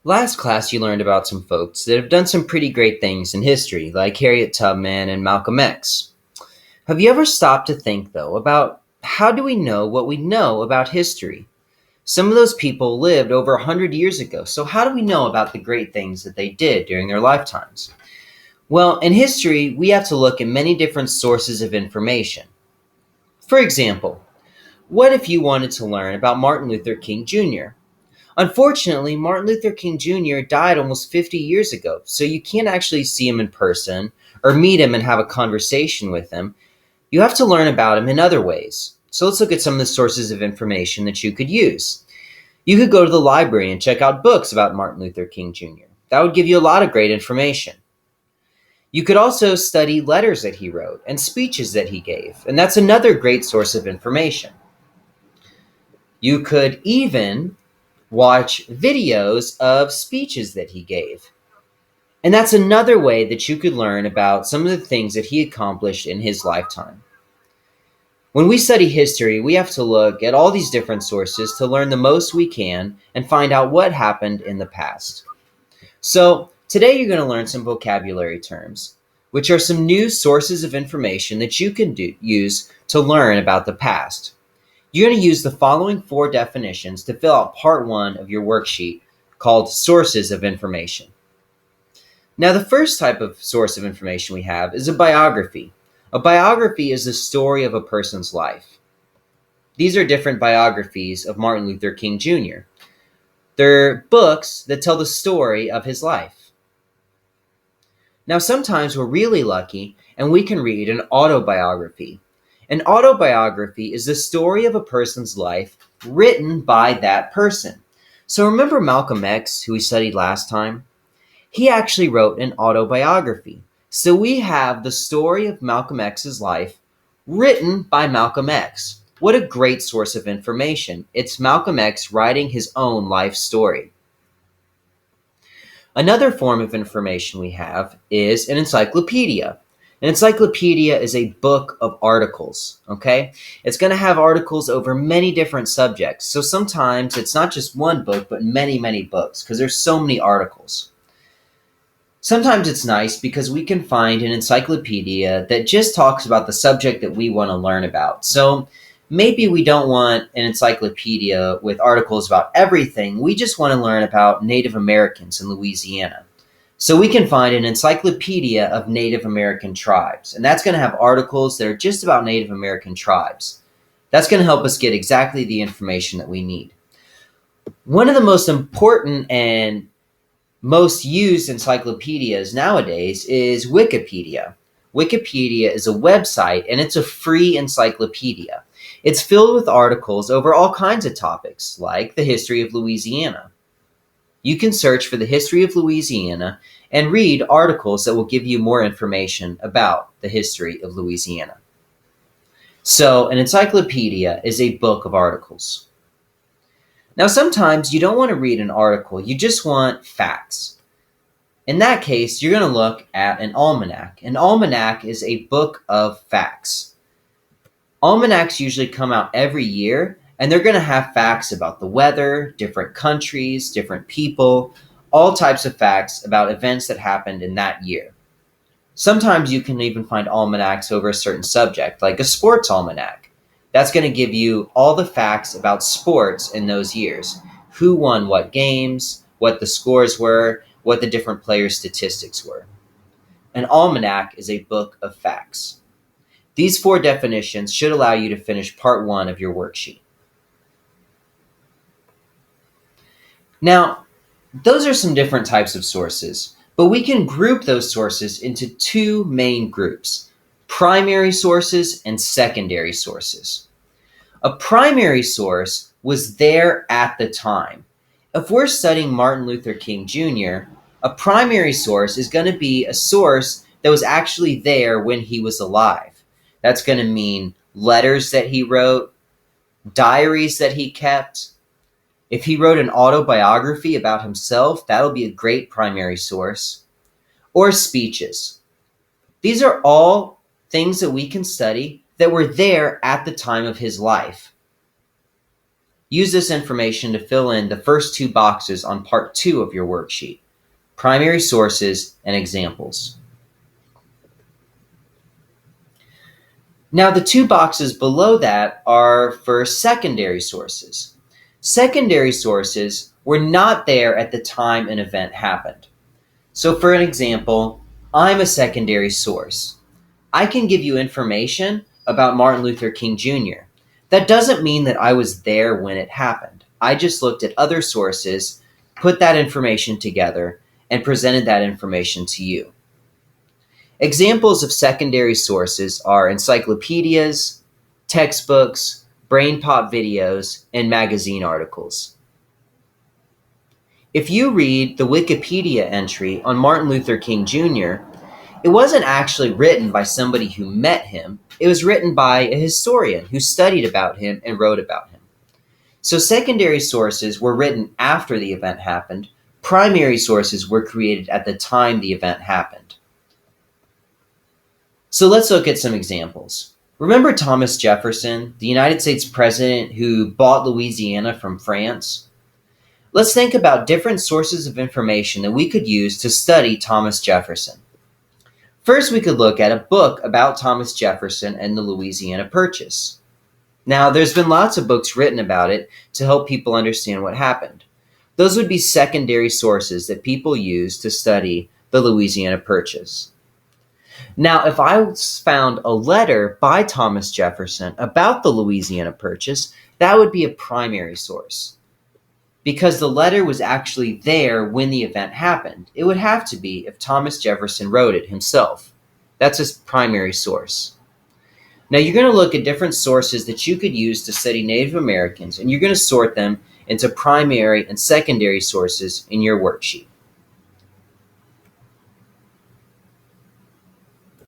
Last class, you learned about some folks that have done some pretty great things in history, like Harriet Tubman and Malcolm X. Have you ever stopped to think, though, about how do we know what we know about history? Some of those people lived over 100 years ago, so how do we know about the great things that they did during their lifetimes? Well, in history, we have to look at many different sources of information. For example, what if you wanted to learn about Martin Luther King Jr.? Unfortunately, Martin Luther King Jr. died almost 50 years ago, so you can't actually see him in person or meet him and have a conversation with him. You have to learn about him in other ways. So let's look at some of the sources of information that you could use. You could go to the library and check out books about Martin Luther King Jr. That would give you a lot of great information. You could also study letters that he wrote and speeches that he gave, and that's another great source of information. You could even watch videos of speeches that he gave. And that's another way that you could learn about some of the things that he accomplished in his lifetime. When we study history, we have to look at all these different sources to learn the most we can and find out what happened in the past. So, today you're going to learn some vocabulary terms, which are some new sources of information that you can use to learn about the past. You're going to use the following 4 definitions to fill out part 1 of your worksheet called sources of information. Now, the first type of source of information we have is a biography. A biography is the story of a person's life. These are different biographies of Martin Luther King Jr. They're books that tell the story of his life. Now, sometimes we're really lucky and we can read an autobiography. An autobiography is the story of a person's life written by that person. So remember Malcolm X, who we studied last time? He actually wrote an autobiography. So we have the story of Malcolm X's life written by Malcolm X. What a great source of information. It's Malcolm X writing his own life story. Another form of information we have is an encyclopedia. An encyclopedia is a book of articles, okay? It's going to have articles over many different subjects. So sometimes it's not just one book, but many, many books because there's so many articles. Sometimes it's nice because we can find an encyclopedia that just talks about the subject that we want to learn about. So maybe we don't want an encyclopedia with articles about everything. We just want to learn about Native Americans in Louisiana. So we can find an encyclopedia of Native American tribes, and that's going to have articles that are just about Native American tribes. That's going to help us get exactly the information that we need. One of the most important and most used encyclopedias nowadays is Wikipedia. Wikipedia is a website, and it's a free encyclopedia. It's filled with articles over all kinds of topics, like the history of Louisiana. You can search for the history of Louisiana and read articles that will give you more information about the history of Louisiana. So, an encyclopedia is a book of articles. Now, sometimes you don't want to read an article, you just want facts. In that case, you're going to look at an almanac. An almanac is a book of facts. Almanacs usually come out every year, and they're going to have facts about the weather, different countries, different people, all types of facts about events that happened in that year. Sometimes you can even find almanacs over a certain subject, like a sports almanac. That's going to give you all the facts about sports in those years. Who won what games, what the scores were, what the different players' statistics were. An almanac is a book of facts. These 4 definitions should allow you to finish part 1 of your worksheet. Now, those are some different types of sources, but we can group those sources into 2 main groups: primary sources and secondary sources. A primary source was there at the time. If we're studying Martin Luther King Jr., a primary source is going to be a source that was actually there when he was alive. That's going to mean letters that he wrote, diaries that he kept. If he wrote an autobiography about himself, that'll be a great primary source. Or speeches. These are all things that we can study that were there at the time of his life. Use this information to fill in the first two boxes on part 2 of your worksheet: primary sources and examples. Now, the two boxes below that are for secondary sources. Secondary sources were not there at the time an event happened. So, for an example, I'm a secondary source. I can give you information about Martin Luther King Jr. That doesn't mean that I was there when it happened. I just looked at other sources, put that information together, and presented that information to you. Examples of secondary sources are encyclopedias, textbooks, brain pop videos, and magazine articles. If you read the Wikipedia entry on Martin Luther King Jr., it wasn't actually written by somebody who met him. It was written by a historian who studied about him and wrote about him. So secondary sources were written after the event happened. Primary sources were created at the time the event happened. So let's look at some examples. Remember Thomas Jefferson, the United States president who bought Louisiana from France? Let's think about different sources of information that we could use to study Thomas Jefferson. First, we could look at a book about Thomas Jefferson and the Louisiana Purchase. Now, there's been lots of books written about it to help people understand what happened. Those would be secondary sources that people use to study the Louisiana Purchase. Now, if I found a letter by Thomas Jefferson about the Louisiana Purchase, that would be a primary source, because the letter was actually there when the event happened. It would have to be if Thomas Jefferson wrote it himself. That's a primary source. Now, you're going to look at different sources that you could use to study Native Americans, and you're going to sort them into primary and secondary sources in your worksheet.